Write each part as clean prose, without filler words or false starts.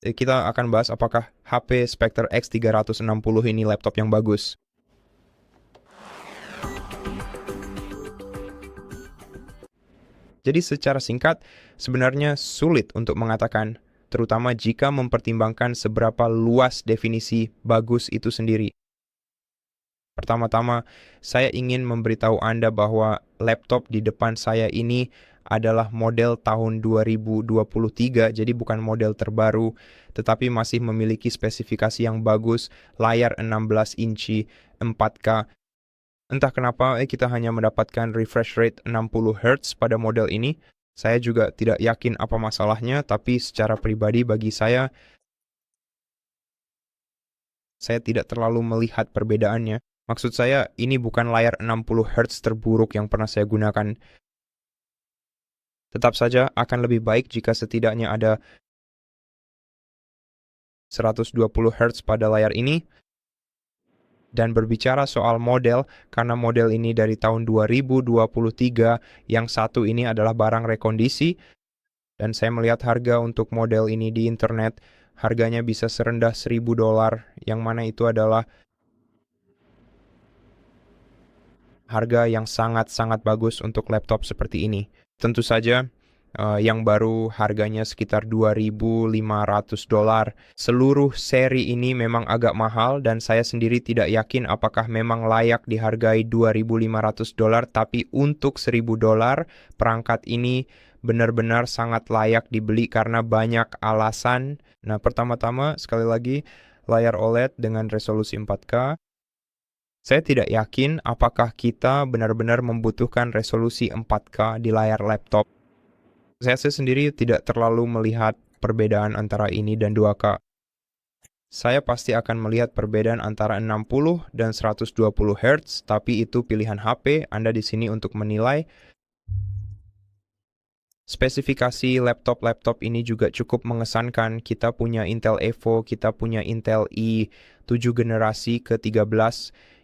Kita akan bahas apakah HP Spectre X360 ini laptop yang bagus. Jadi secara singkat, sebenarnya sulit untuk mengatakan, terutama jika mempertimbangkan seberapa luas definisi bagus itu sendiri. Pertama-tama, saya ingin memberitahu Anda bahwa laptop di depan saya ini adalah model tahun 2023, jadi bukan model terbaru, tetapi masih memiliki spesifikasi yang bagus, layar 16 inci 4K. Entah kenapa kita hanya mendapatkan refresh rate 60 Hz pada model ini. Saya juga tidak yakin apa masalahnya, tapi secara pribadi bagi saya tidak terlalu melihat perbedaannya. Maksud saya, ini bukan layar 60 Hz terburuk yang pernah saya gunakan. Tetap saja akan lebih baik jika setidaknya ada 120 Hz pada layar ini. Dan berbicara soal model, karena model ini dari tahun 2023, yang satu ini adalah barang rekondisi, dan saya melihat harga untuk model ini di internet, harganya bisa serendah $1.000, yang mana itu adalah harga yang sangat-sangat bagus untuk laptop seperti ini. Tentu saja, yang baru harganya sekitar $2.500. Seluruh seri ini memang agak mahal dan saya sendiri tidak yakin apakah memang layak dihargai $2.500, tapi untuk $1.000 perangkat ini benar-benar sangat layak dibeli karena banyak alasan. Nah, pertama-tama sekali lagi layar OLED dengan resolusi 4K. Saya tidak yakin apakah kita benar-benar membutuhkan resolusi 4K di layar laptop. Saya sendiri tidak terlalu melihat perbedaan antara ini dan 2K. Saya pasti akan melihat perbedaan antara 60 dan 120 Hz, tapi itu pilihan HP. Anda di sini untuk menilai. Spesifikasi laptop-laptop ini juga cukup mengesankan. Kita punya Intel Evo, kita punya Intel i7 generasi ke-13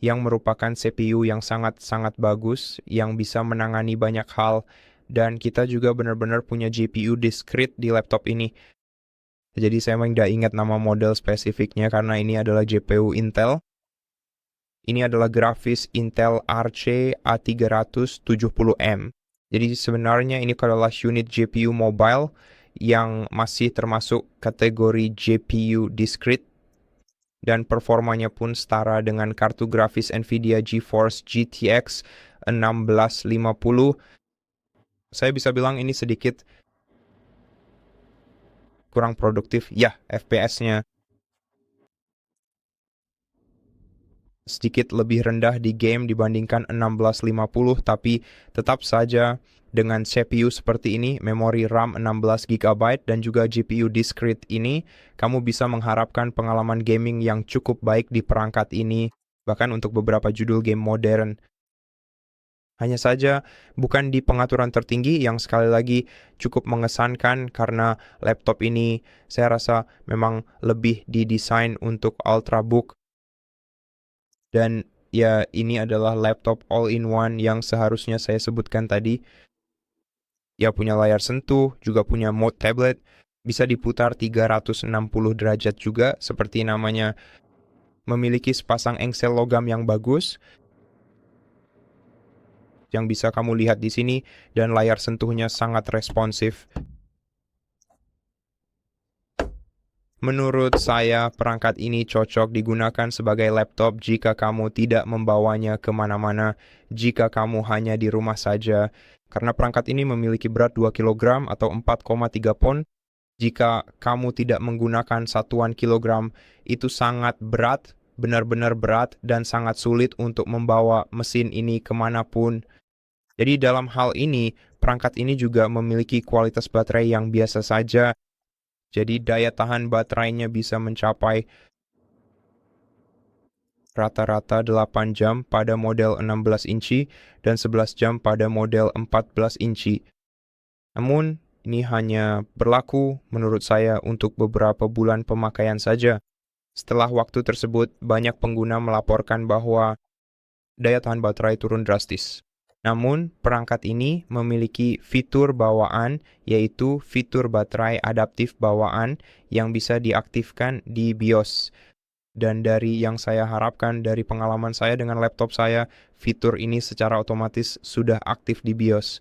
yang merupakan CPU yang sangat-sangat bagus, yang bisa menangani banyak hal, dan kita juga benar-benar punya GPU discrete di laptop ini. Jadi saya memang tidak ingat nama model spesifiknya karena ini adalah GPU Intel. Ini adalah grafis Intel Arc A370M. Jadi sebenarnya ini adalah unit GPU mobile yang masih termasuk kategori GPU discrete dan performanya pun setara dengan kartu grafis Nvidia GeForce GTX 1650. Saya bisa bilang ini sedikit kurang produktif. Ya, FPS-nya sedikit lebih rendah di game dibandingkan 1650, tapi tetap saja dengan CPU seperti ini, memori RAM 16 GB dan juga GPU discrete ini, kamu bisa mengharapkan pengalaman gaming yang cukup baik di perangkat ini, bahkan untuk beberapa judul game modern. Hanya saja bukan di pengaturan tertinggi yang sekali lagi cukup mengesankan karena laptop ini saya rasa memang lebih didesain untuk ultrabook. Dan ya, ini adalah laptop all-in-one yang seharusnya saya sebutkan tadi. Ya, punya layar sentuh, juga punya mode tablet, bisa diputar 360 derajat juga, seperti namanya, memiliki sepasang engsel logam yang bagus, yang bisa kamu lihat di sini, dan layar sentuhnya sangat responsif. Menurut saya, perangkat ini cocok digunakan sebagai laptop jika kamu tidak membawanya kemana-mana, jika kamu hanya di rumah saja. Karena perangkat ini memiliki berat 2 kg atau 4,3 pon. Jika kamu tidak menggunakan satuan kilogram, itu sangat berat, benar-benar berat, dan sangat sulit untuk membawa mesin ini kemanapun. Jadi dalam hal ini, perangkat ini juga memiliki kualitas baterai yang biasa saja. Jadi daya tahan baterainya bisa mencapai rata-rata 8 jam pada model 16 inci dan 11 jam pada model 14 inci. Namun, ini hanya berlaku menurut saya untuk beberapa bulan pemakaian saja. Setelah waktu tersebut, banyak pengguna melaporkan bahwa daya tahan baterai turun drastis. Namun, perangkat ini memiliki fitur bawaan, yaitu fitur baterai adaptif bawaan yang bisa diaktifkan di BIOS. Dan dari yang saya harapkan dari pengalaman saya dengan laptop saya, fitur ini secara otomatis sudah aktif di BIOS.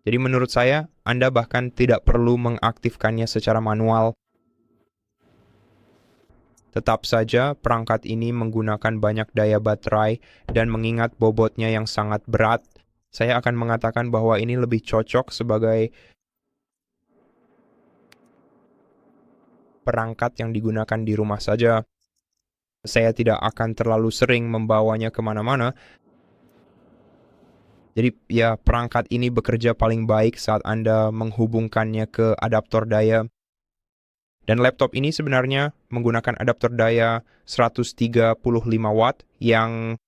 Jadi menurut saya, Anda bahkan tidak perlu mengaktifkannya secara manual. Tetap saja, perangkat ini menggunakan banyak daya baterai dan mengingat bobotnya yang sangat berat, saya akan mengatakan bahwa ini lebih cocok sebagai perangkat yang digunakan di rumah saja. Saya tidak akan terlalu sering membawanya kemana-mana. Jadi ya, perangkat ini bekerja paling baik saat Anda menghubungkannya ke adaptor daya. Dan laptop ini sebenarnya menggunakan adaptor daya 135 watt yang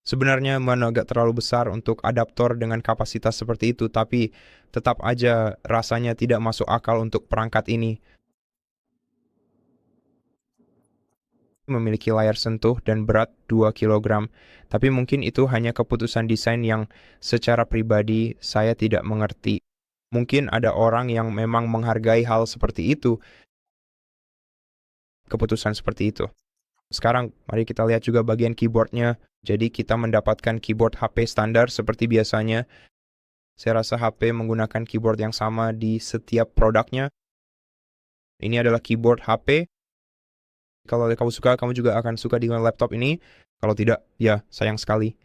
sebenarnya agak terlalu besar untuk adaptor dengan kapasitas seperti itu, tapi tetap aja rasanya tidak masuk akal untuk perangkat ini. Memiliki layar sentuh dan berat 2 kilogram, tapi mungkin itu hanya keputusan desain yang secara pribadi saya tidak mengerti. Mungkin ada orang yang memang menghargai hal seperti itu, keputusan seperti itu. Sekarang, mari kita lihat juga bagian keyboardnya. Jadi kita mendapatkan keyboard HP standar seperti biasanya. Saya rasa HP menggunakan keyboard yang sama di setiap produknya. Ini adalah keyboard HP. Kalau kamu suka, kamu juga akan suka dengan laptop ini. Kalau tidak, ya sayang sekali.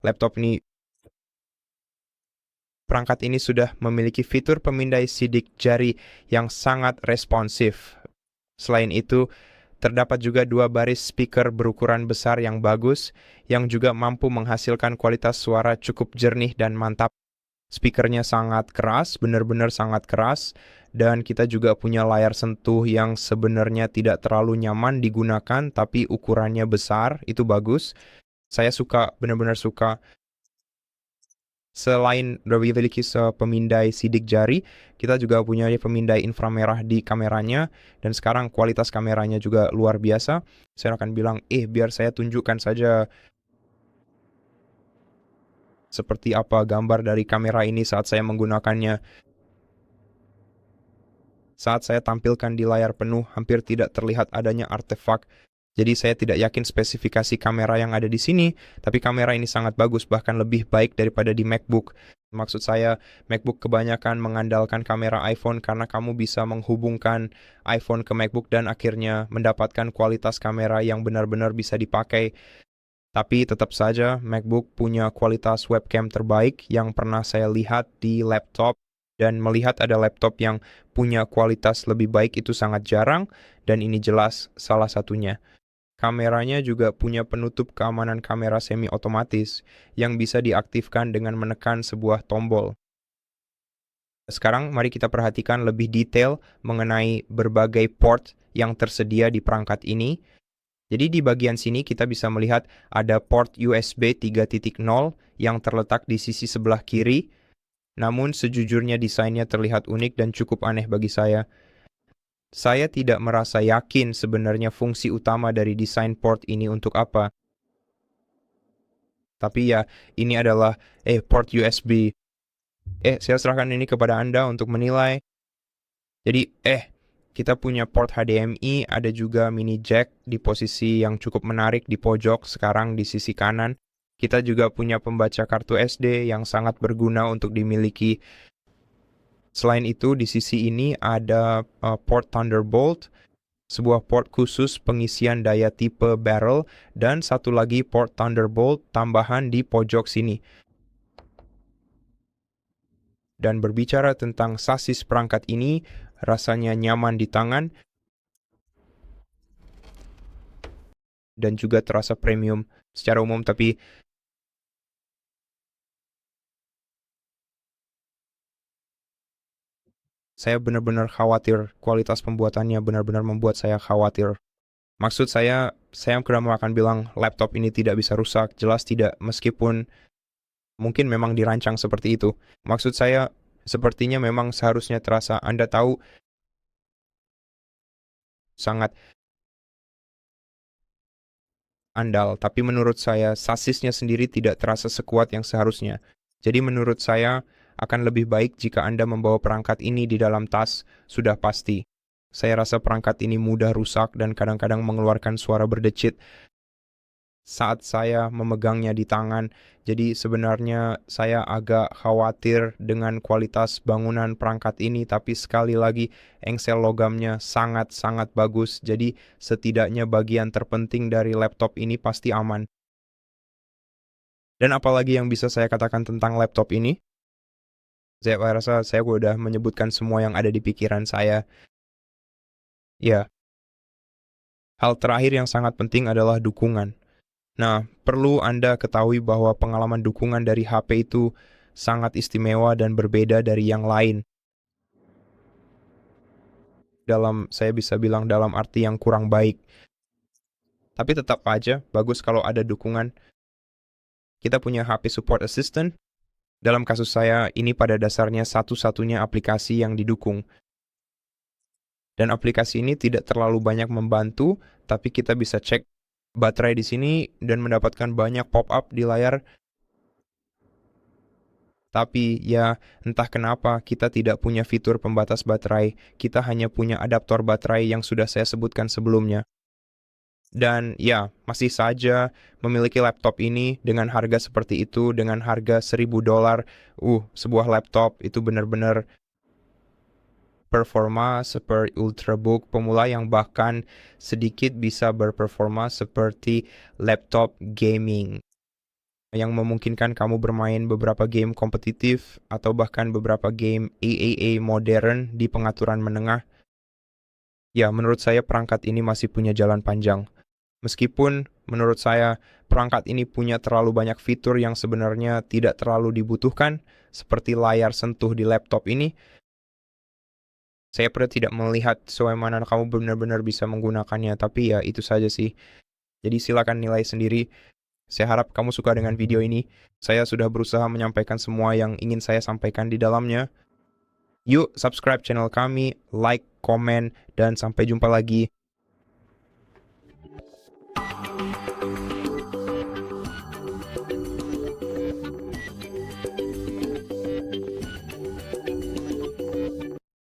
Laptop ini, perangkat ini sudah memiliki fitur pemindai sidik jari yang sangat responsif. Selain itu, terdapat juga 2 baris speaker berukuran besar yang bagus, yang juga mampu menghasilkan kualitas suara cukup jernih dan mantap. Speakernya sangat keras, benar-benar sangat keras, dan kita juga punya layar sentuh yang sebenarnya tidak terlalu nyaman digunakan, tapi ukurannya besar, itu bagus. Saya suka, benar-benar suka. Selain memiliki pemindai sidik jari, kita juga punya pemindai inframerah di kameranya, dan sekarang kualitas kameranya juga luar biasa. Saya akan bilang, biar saya tunjukkan saja seperti apa gambar dari kamera ini saat saya menggunakannya. Saat saya tampilkan di layar penuh, hampir tidak terlihat adanya artefak. Jadi saya tidak yakin spesifikasi kamera yang ada di sini, tapi kamera ini sangat bagus, bahkan lebih baik daripada di MacBook. Maksud saya, MacBook kebanyakan mengandalkan kamera iPhone karena kamu bisa menghubungkan iPhone ke MacBook dan akhirnya mendapatkan kualitas kamera yang benar-benar bisa dipakai. Tapi tetap saja, MacBook punya kualitas webcam terbaik yang pernah saya lihat di laptop. Dan melihat ada laptop yang punya kualitas lebih baik itu sangat jarang, dan ini jelas salah satunya. Kameranya juga punya penutup keamanan kamera semi-otomatis yang bisa diaktifkan dengan menekan sebuah tombol. Sekarang mari kita perhatikan lebih detail mengenai berbagai port yang tersedia di perangkat ini. Jadi di bagian sini kita bisa melihat ada port USB 3.0 yang terletak di sisi sebelah kiri. Namun sejujurnya desainnya terlihat unik dan cukup aneh bagi saya. Saya tidak merasa yakin sebenarnya fungsi utama dari desain port ini untuk apa. Tapi ya, ini adalah port USB. Saya serahkan ini kepada Anda untuk menilai. Jadi, kita punya port HDMI, ada juga mini jack di posisi yang cukup menarik di pojok sekarang di sisi kanan. Kita juga punya pembaca kartu SD yang sangat berguna untuk dimiliki. Selain itu, di sisi ini ada port Thunderbolt, sebuah port khusus pengisian daya tipe barrel, dan satu lagi port Thunderbolt tambahan di pojok sini. Dan berbicara tentang sasis perangkat ini, rasanya nyaman di tangan, dan juga terasa premium secara umum, tapi saya benar-benar khawatir. Kualitas pembuatannya benar-benar membuat saya khawatir. Maksud saya akan bilang laptop ini tidak bisa rusak, jelas tidak, meskipun mungkin memang dirancang seperti itu. Maksud saya, sepertinya memang seharusnya terasa, Anda tahu, sangat andal, tapi menurut saya sasisnya sendiri tidak terasa sekuat yang seharusnya. Jadi menurut saya akan lebih baik jika Anda membawa perangkat ini di dalam tas, sudah pasti. Saya rasa perangkat ini mudah rusak dan kadang-kadang mengeluarkan suara berdecit saat saya memegangnya di tangan. Jadi sebenarnya saya agak khawatir dengan kualitas bangunan perangkat ini, tapi sekali lagi engsel logamnya sangat-sangat bagus. Jadi setidaknya bagian terpenting dari laptop ini pasti aman. Dan apalagi yang bisa saya katakan tentang laptop ini? Saya rasa saya udah menyebutkan semua yang ada di pikiran saya. Ya, hal terakhir yang sangat penting adalah dukungan. Nah, perlu Anda ketahui bahwa pengalaman dukungan dari HP itu sangat istimewa dan berbeda dari yang lain. Saya bisa bilang dalam arti yang kurang baik. Tapi tetap aja bagus kalau ada dukungan. Kita punya HP Support Assistant. Dalam kasus saya, ini pada dasarnya satu-satunya aplikasi yang didukung. Dan aplikasi ini tidak terlalu banyak membantu, tapi kita bisa cek baterai di sini dan mendapatkan banyak pop-up di layar. Tapi ya, entah kenapa kita tidak punya fitur pembatas baterai, kita hanya punya adaptor baterai yang sudah saya sebutkan sebelumnya. Dan ya, masih saja memiliki laptop ini dengan harga seperti itu, dengan harga $1.000, sebuah laptop itu benar-benar performa seperti Ultrabook pemula yang bahkan sedikit bisa berperforma seperti laptop gaming, yang memungkinkan kamu bermain beberapa game kompetitif atau bahkan beberapa game AAA modern di pengaturan menengah. Ya, menurut saya perangkat ini masih punya jalan panjang. Meskipun menurut saya perangkat ini punya terlalu banyak fitur yang sebenarnya tidak terlalu dibutuhkan, seperti layar sentuh di laptop ini. Saya pernah tidak melihat bagaimana kamu benar-benar bisa menggunakannya, tapi ya itu saja sih. Jadi silakan nilai sendiri. Saya harap kamu suka dengan video ini. Saya sudah berusaha menyampaikan semua yang ingin saya sampaikan di dalamnya. Yuk subscribe channel kami, like, komen, dan sampai jumpa lagi.